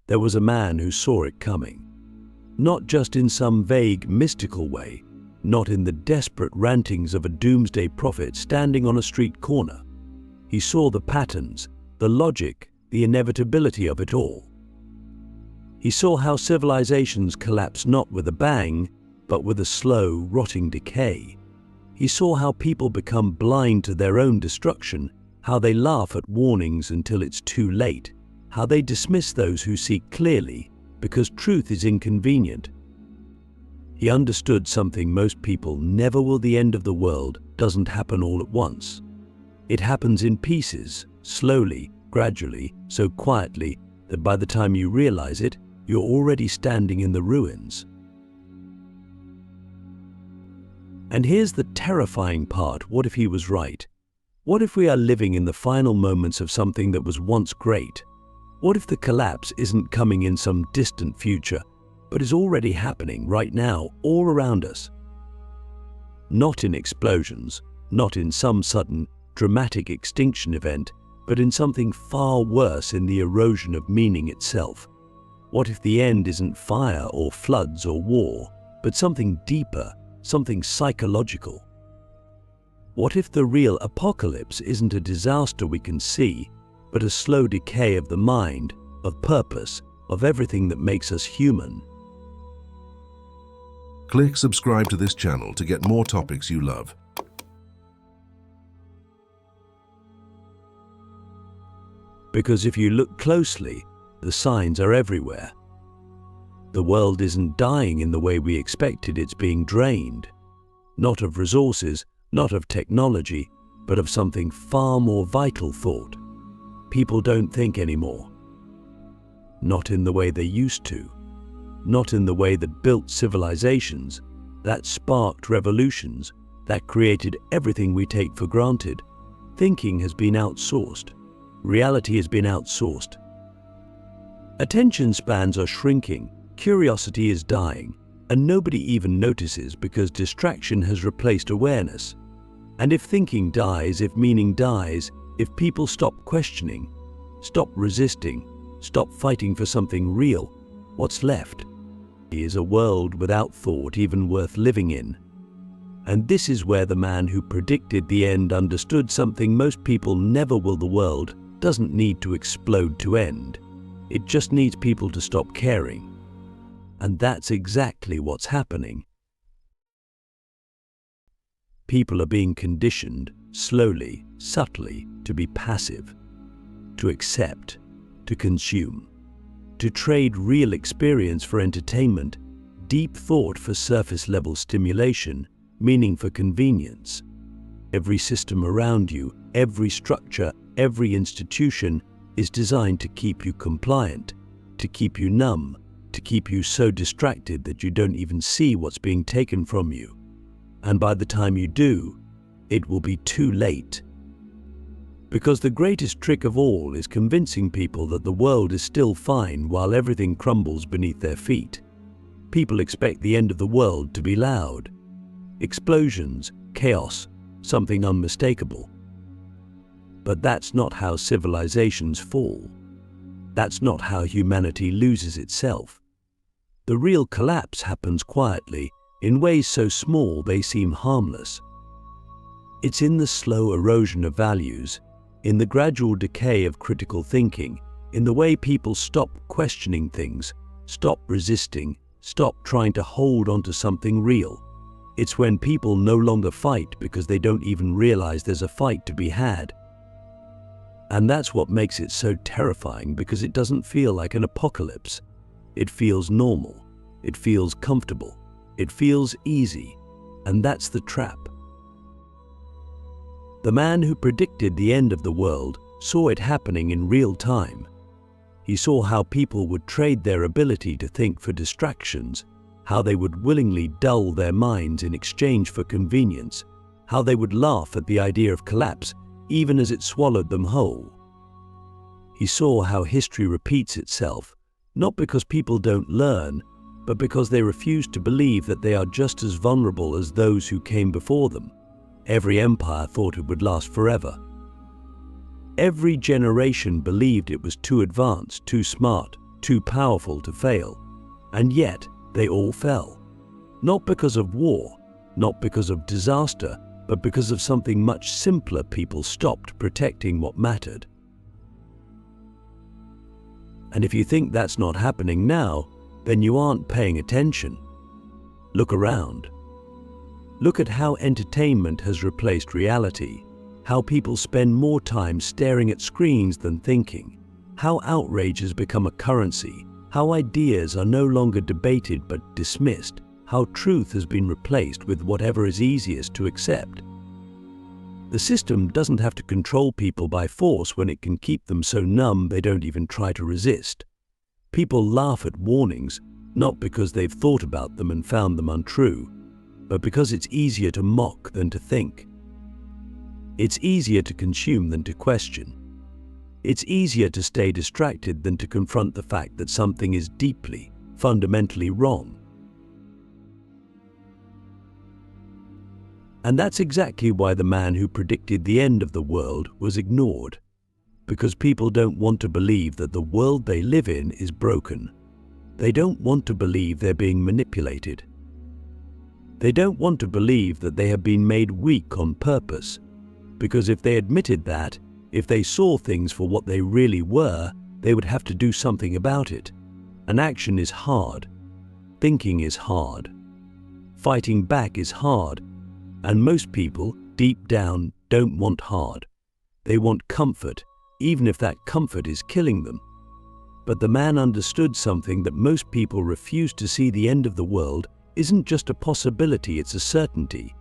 there was a man who saw it coming. Not just in some vague, mystical way, not in the desperate rantings of a doomsday prophet standing on a street corner. He saw the patterns, the logic, the inevitability of it all. He saw how civilizations collapse not with a bang, but with a slow, rotting decay. He saw how people become blind to their own destruction, how they laugh at warnings until it's too late, how they dismiss those who see clearly because truth is inconvenient. He understood something most people never will: the end of the world doesn't happen all at once. It happens in pieces, slowly, gradually, so quietly that by the time you realize it, you're already standing in the ruins. And here's the terrifying part: what if he was right? What if we are living in the final moments of something that was once great? What if the collapse isn't coming in some distant future, but is already happening right now, all around us? Not in explosions, not in some sudden, dramatic extinction event, but in something far worse: in the erosion of meaning itself. What if the end isn't fire or floods or war, but something deeper, something psychological? What if the real apocalypse isn't a disaster we can see, but a slow decay of the mind, of purpose, of everything that makes us human? Click subscribe to this channel to get more topics you love. Because if you look closely, the signs are everywhere. The world isn't dying in the way we expected. It's being drained. Not of resources, not of technology, but of something far more vital: thought. People don't think anymore. Not in the way they used to. Not in the way that built civilizations, that sparked revolutions, that created everything we take for granted. Thinking has been outsourced. Reality has been outsourced. Attention spans are shrinking, curiosity is dying, and nobody even notices because distraction has replaced awareness. And if thinking dies, if meaning dies, if people stop questioning, stop resisting, stop fighting for something real, what's left is a world without thought even worth living in. And this is where the man who predicted the end understood something most people never will: the world doesn't need to explode to end. It just needs people to stop caring. And that's exactly what's happening. People are being conditioned, slowly, subtly, to be passive, to accept, to consume, to trade real experience for entertainment, deep thought for surface-level stimulation, meaning for convenience. Every system around you, every structure, every institution is designed to keep you compliant, to keep you numb, to keep you so distracted that you don't even see what's being taken from you. And by the time you do, it will be too late. Because the greatest trick of all is convincing people that the world is still fine while everything crumbles beneath their feet. People expect the end of the world to be loud. Explosions, chaos, something unmistakable. But that's not how civilizations fall. That's not how humanity loses itself. The real collapse happens quietly, in ways so small they seem harmless. It's in the slow erosion of values, in the gradual decay of critical thinking, in the way people stop questioning things, stop resisting, stop trying to hold on to something real. It's when people no longer fight because they don't even realize there's a fight to be had. And that's what makes it so terrifying, because it doesn't feel like an apocalypse. It feels normal. It feels comfortable. It feels easy. And that's the trap. The man who predicted the end of the world saw it happening in real time. He saw how people would trade their ability to think for distractions, how they would willingly dull their minds in exchange for convenience, how they would laugh at the idea of collapse even as it swallowed them whole. He saw how history repeats itself, not because people don't learn, but because they refuse to believe that they are just as vulnerable as those who came before them. Every empire thought it would last forever. Every generation believed it was too advanced, too smart, too powerful to fail. And yet, they all fell. Not because of war, not because of disaster, but because of something much simpler. People stopped protecting what mattered. And if you think that's not happening now, then you aren't paying attention. Look around. Look at how entertainment has replaced reality, how people spend more time staring at screens than thinking, how outrage has become a currency, how ideas are no longer debated but dismissed, how truth has been replaced with whatever is easiest to accept. The system doesn't have to control people by force when it can keep them so numb they don't even try to resist. People laugh at warnings, not because they've thought about them and found them untrue, but because it's easier to mock than to think. It's easier to consume than to question. It's easier to stay distracted than to confront the fact that something is deeply, fundamentally wrong. And that's exactly why the man who predicted the end of the world was ignored. Because people don't want to believe that the world they live in is broken. They don't want to believe they're being manipulated. They don't want to believe that they have been made weak on purpose. Because if they admitted that, if they saw things for what they really were, they would have to do something about it. And action is hard. Thinking is hard. Fighting back is hard. And most people, deep down, don't want hard. They want comfort, even if that comfort is killing them. But the man understood something that most people refuse to see. The end of the world isn't just a possibility, it's a certainty.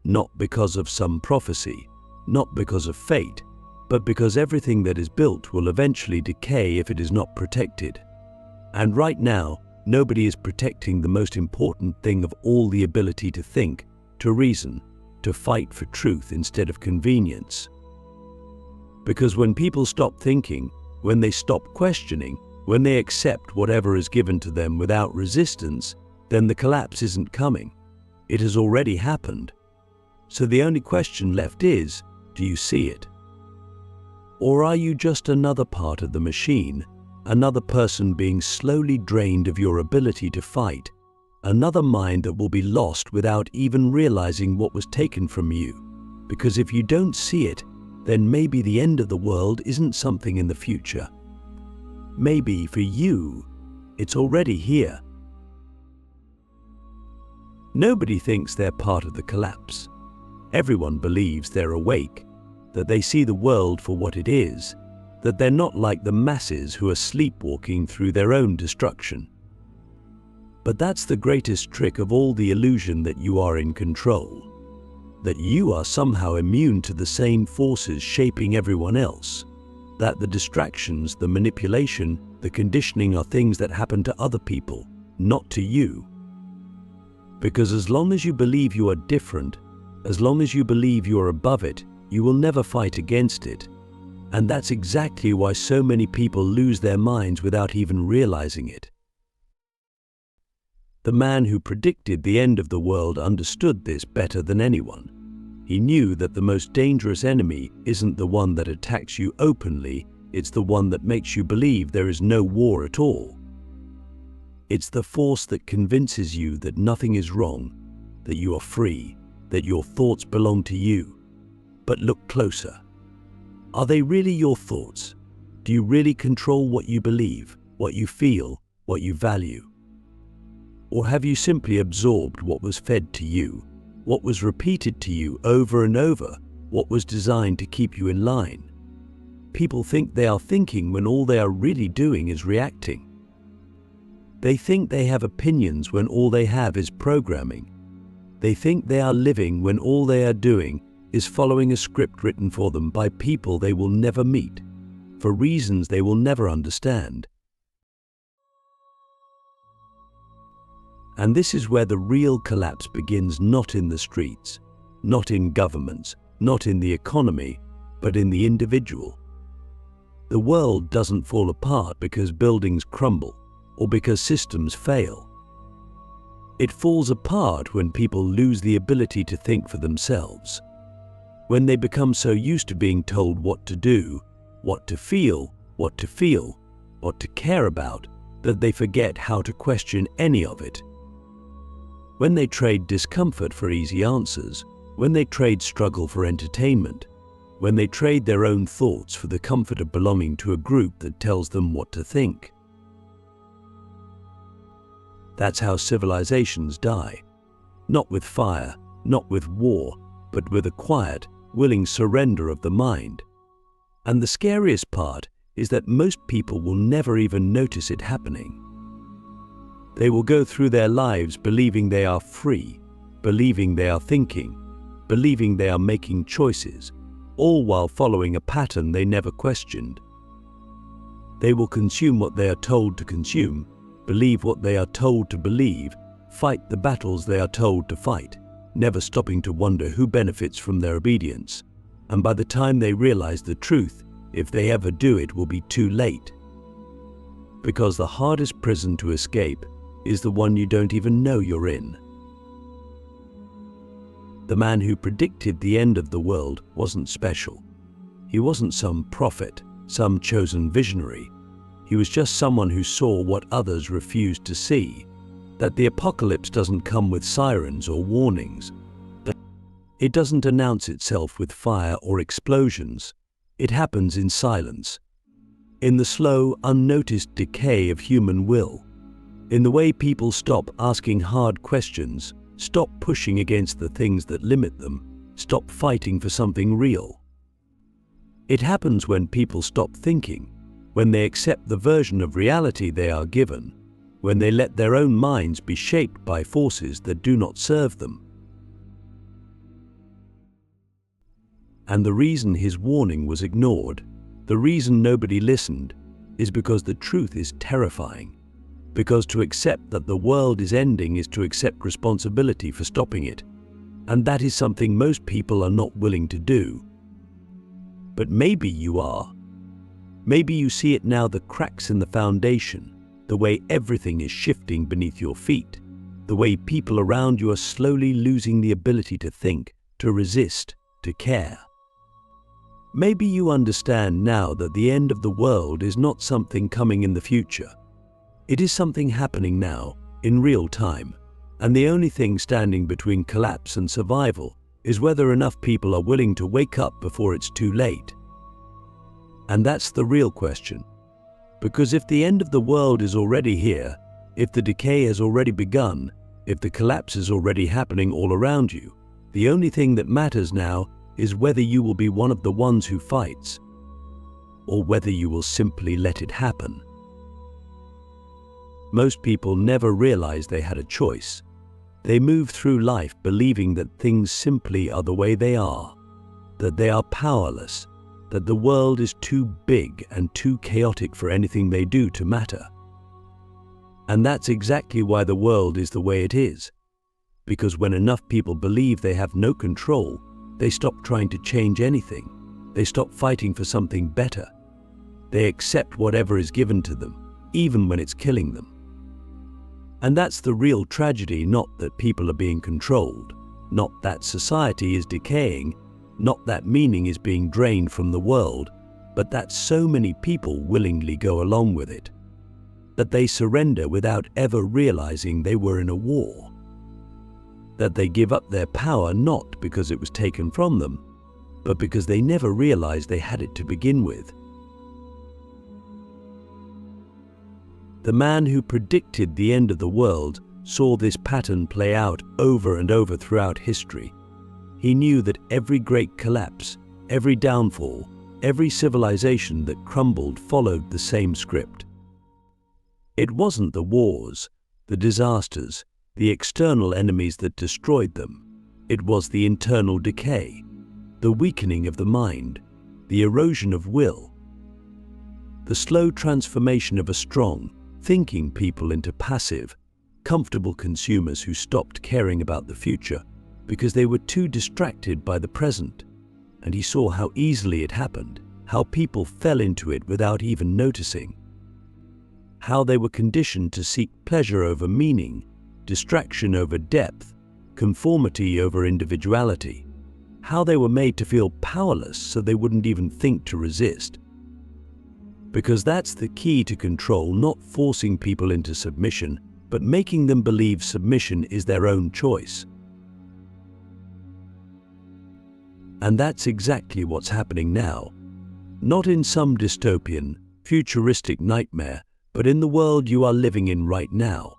Not because of some prophecy, not because of fate, but because everything that is built will eventually decay if it is not protected. And right now, nobody is protecting the most important thing of all, the ability to think, to reason, to fight for truth instead of convenience. Because when people stop thinking, when they stop questioning, when they accept whatever is given to them without resistance, then the collapse isn't coming. It has already happened. So the only question left is, do you see it? Or are you just another part of the machine? Another person being slowly drained of your ability to fight, another mind that will be lost without even realizing what was taken from you. Because if you don't see it, then maybe the end of the world isn't something in the future. Maybe for you, it's already here. Nobody thinks they're part of the collapse. Everyone believes they're awake, that they see the world for what it is, that they're not like the masses who are sleepwalking through their own destruction. But that's the greatest trick of all, the illusion that you are in control, that you are somehow immune to the same forces shaping everyone else, that the distractions, the manipulation, the conditioning are things that happen to other people, not to you. Because as long as you believe you are different, as long as you believe you are above it, you will never fight against it. And that's exactly why so many people lose their minds without even realizing it. The man who predicted the end of the world understood this better than anyone. He knew that the most dangerous enemy isn't the one that attacks you openly, it's the one that makes you believe there is no war at all. It's the force that convinces you that nothing is wrong, that you are free, that your thoughts belong to you. But look closer. Are they really your thoughts? Do you really control what you believe, what you feel, what you value? Or have you simply absorbed what was fed to you, what was repeated to you over and over, what was designed to keep you in line? People think they are thinking when all they are really doing is reacting. They think they have opinions when all they have is programming. They think they are living when all they are doing is following a script written for them by people they will never meet, for reasons they will never understand. And this is where the real collapse begins, not in the streets, not in governments, not in the economy, but in the individual. The world doesn't fall apart because buildings crumble or because systems fail. It falls apart when people lose the ability to think for themselves. When they become so used to being told what to do, what to feel, what to care about, that they forget how to question any of it. When they trade discomfort for easy answers, when they trade struggle for entertainment, when they trade their own thoughts for the comfort of belonging to a group that tells them what to think. That's how civilizations die. Not with fire, not with war, but with a quiet, willing surrender of the mind. And the scariest part is that most people will never even notice it happening. They will go through their lives believing they are free, believing they are thinking, believing they are making choices, all while following a pattern they never questioned. They will consume what they are told to consume, believe what they are told to believe, fight the battles they are told to fight, never stopping to wonder who benefits from their obedience. And by the time they realize the truth, if they ever do, it will be too late. Because the hardest prison to escape is the one you don't even know you're in. The man who predicted the end of the world wasn't special. He wasn't some prophet, some chosen visionary. He was just someone who saw what others refused to see, that the apocalypse doesn't come with sirens or warnings. It doesn't announce itself with fire or explosions. It happens in silence, in the slow, unnoticed decay of human will, in the way people stop asking hard questions, stop pushing against the things that limit them, stop fighting for something real. It happens when people stop thinking, when they accept the version of reality they are given, when they let their own minds be shaped by forces that do not serve them. And the reason his warning was ignored, the reason nobody listened, is because the truth is terrifying. Because to accept that the world is ending is to accept responsibility for stopping it. And that is something most people are not willing to do. But maybe you are. Maybe you see it now, the cracks in the foundation, the way everything is shifting beneath your feet, the way people around you are slowly losing the ability to think, to resist, to care. Maybe you understand now that the end of the world is not something coming in the future. It is something happening now, in real time, and the only thing standing between collapse and survival is whether enough people are willing to wake up before it's too late. And that's the real question. Because if the end of the world is already here, if the decay has already begun, if the collapse is already happening all around you, the only thing that matters now is whether you will be one of the ones who fights, or whether you will simply let it happen. Most people never realize they had a choice. They move through life believing that things simply are the way they are, that they are powerless, that the world is too big and too chaotic for anything they do to matter. And that's exactly why the world is the way it is. Because when enough people believe they have no control, they stop trying to change anything. They stop fighting for something better. They accept whatever is given to them, even when it's killing them. And that's the real tragedy, not that people are being controlled, not that society is decaying, not that meaning is being drained from the world, but that so many people willingly go along with it, that they surrender without ever realizing they were in a war, that they give up their power not because it was taken from them, but because they never realized they had it to begin with. The man who predicted the end of the world saw this pattern play out over and over throughout history. He knew that every great collapse, every downfall, every civilization that crumbled followed the same script. It wasn't the wars, the disasters, the external enemies that destroyed them. It was the internal decay, the weakening of the mind, the erosion of will, the slow transformation of a strong, thinking people into passive, comfortable consumers who stopped caring about the future because they were too distracted by the present. And he saw how easily it happened, how people fell into it without even noticing, how they were conditioned to seek pleasure over meaning, distraction over depth, conformity over individuality, how they were made to feel powerless so they wouldn't even think to resist, Because that's the key to control, not forcing people into submission, but making them believe submission is their own choice. And that's exactly what's happening now. Not in some dystopian, futuristic nightmare, but in the world you are living in right now.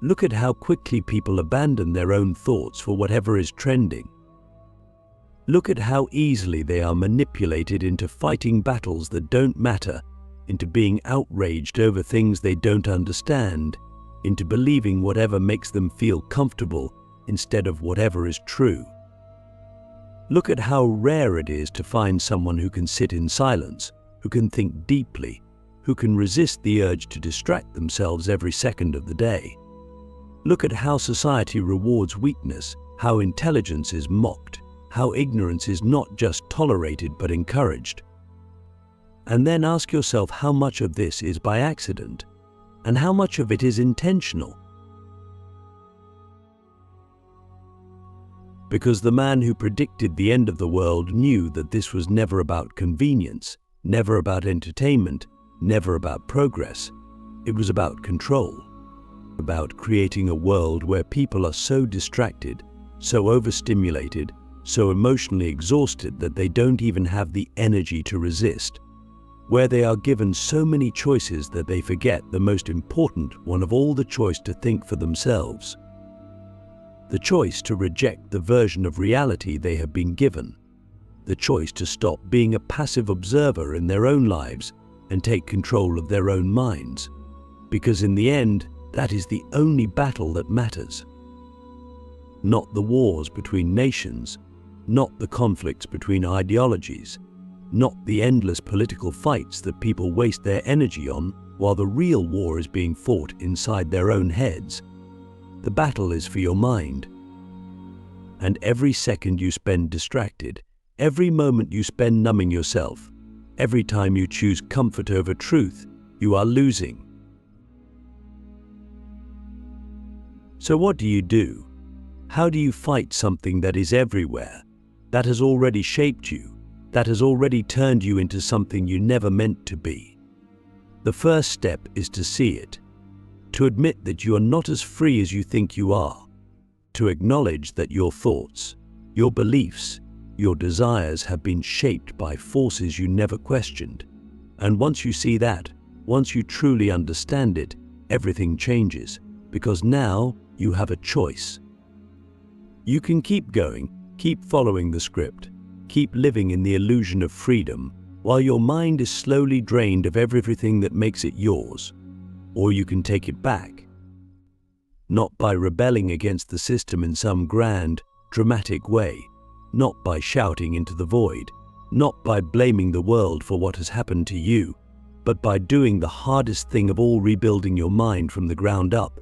Look at how quickly people abandon their own thoughts for whatever is trending. Look at how easily they are manipulated into fighting battles that don't matter, into being outraged over things they don't understand, into believing whatever makes them feel comfortable instead of whatever is true. Look at how rare it is to find someone who can sit in silence, who can think deeply, who can resist the urge to distract themselves every second of the day. Look at how society rewards weakness, how intelligence is mocked, how ignorance is not just tolerated but encouraged. And then ask yourself how much of this is by accident, and how much of it is intentional. Because the man who predicted the end of the world knew that this was never about convenience, never about entertainment, never about progress. It was about control, about creating a world where people are so distracted, so overstimulated, so emotionally exhausted that they don't even have the energy to resist, where they are given so many choices that they forget the most important one of all, the choice to think for themselves. The choice to reject the version of reality they have been given. The choice to stop being a passive observer in their own lives and take control of their own minds. Because in the end, that is the only battle that matters. Not the wars between nations, not the conflicts between ideologies, not the endless political fights that people waste their energy on while the real war is being fought inside their own heads. The battle is for your mind. And every second you spend distracted, every moment you spend numbing yourself, every time you choose comfort over truth, you are losing. So what do you do? How do you fight something that is everywhere, that has already shaped you, that has already turned you into something you never meant to be? The first step is to see it, to admit that you are not as free as you think you are, to acknowledge that your thoughts, your beliefs, your desires have been shaped by forces you never questioned. And once you see that, once you truly understand it, everything changes, because now you have a choice. You can keep going, keep following the script, keep living in the illusion of freedom while your mind is slowly drained of everything that makes it yours. Or you can take it back. Not by rebelling against the system in some grand, dramatic way, not by shouting into the void, not by blaming the world for what has happened to you, but by doing the hardest thing of all, rebuilding your mind from the ground up.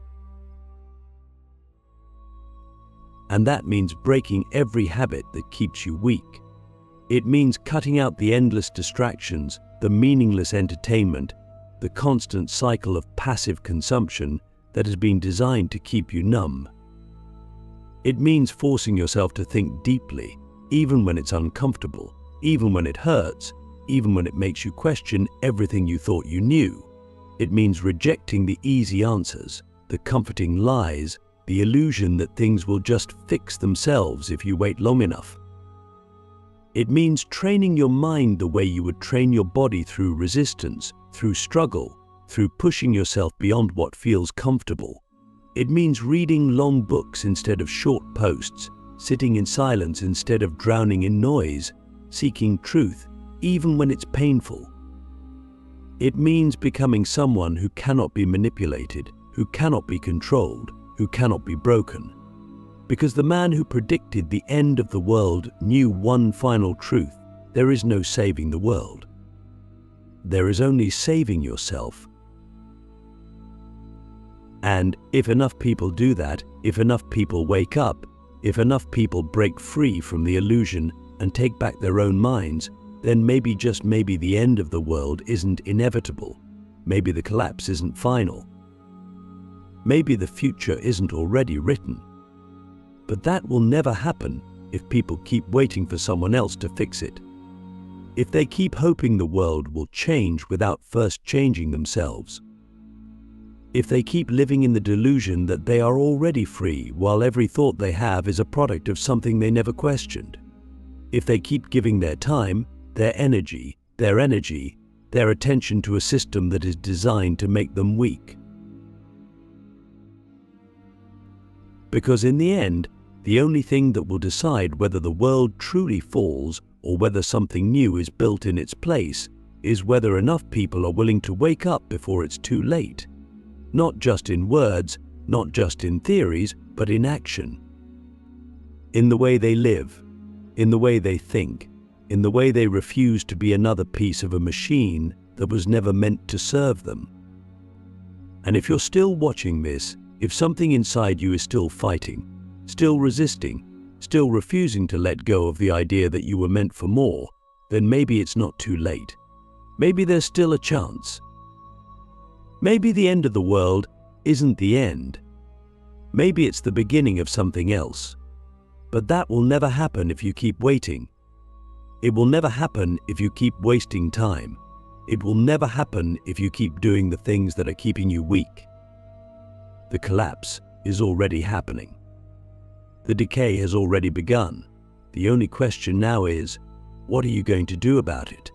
And that means breaking every habit that keeps you weak. It means cutting out the endless distractions, the meaningless entertainment, the constant cycle of passive consumption that has been designed to keep you numb. It means forcing yourself to think deeply, even when it's uncomfortable, even when it hurts, even when it makes you question everything you thought you knew. It means rejecting the easy answers, the comforting lies, the illusion that things will just fix themselves if you wait long enough. It means training your mind the way you would train your body, through resistance, through struggle, through pushing yourself beyond what feels comfortable. It means reading long books instead of short posts, sitting in silence instead of drowning in noise, seeking truth even when it's painful. It means becoming someone who cannot be manipulated, who cannot be controlled, who cannot be broken. Because the man who predicted the end of the world knew one final truth: there is no saving the world. There is only saving yourself. And if enough people do that, if enough people wake up, if enough people break free from the illusion and take back their own minds, then maybe, just maybe, the end of the world isn't inevitable. Maybe the collapse isn't final. Maybe the future isn't already written. But that will never happen if people keep waiting for someone else to fix it. if they keep hoping the world will change without first changing themselves, if they keep living in the delusion that they are already free while every thought they have is a product of something they never questioned, if they keep giving their time, their energy, their attention to a system that is designed to make them weak. Because in the end, the only thing that will decide whether the world truly falls or whether something new is built in its place is whether enough people are willing to wake up before it's too late. Not just in words, not just in theories, but in action. In the way they live, in the way they think, in the way they refuse to be another piece of a machine that was never meant to serve them. And if you're still watching this, if something inside you is still fighting, still resisting, still refusing to let go of the idea that you were meant for more, then maybe it's not too late. Maybe there's still a chance. Maybe the end of the world isn't the end. Maybe it's the beginning of something else. But that will never happen if you keep waiting. It will never happen if you keep wasting time. It will never happen if you keep doing the things that are keeping you weak. The collapse is already happening. The decay has already begun. The only question now is, what are you going to do about it?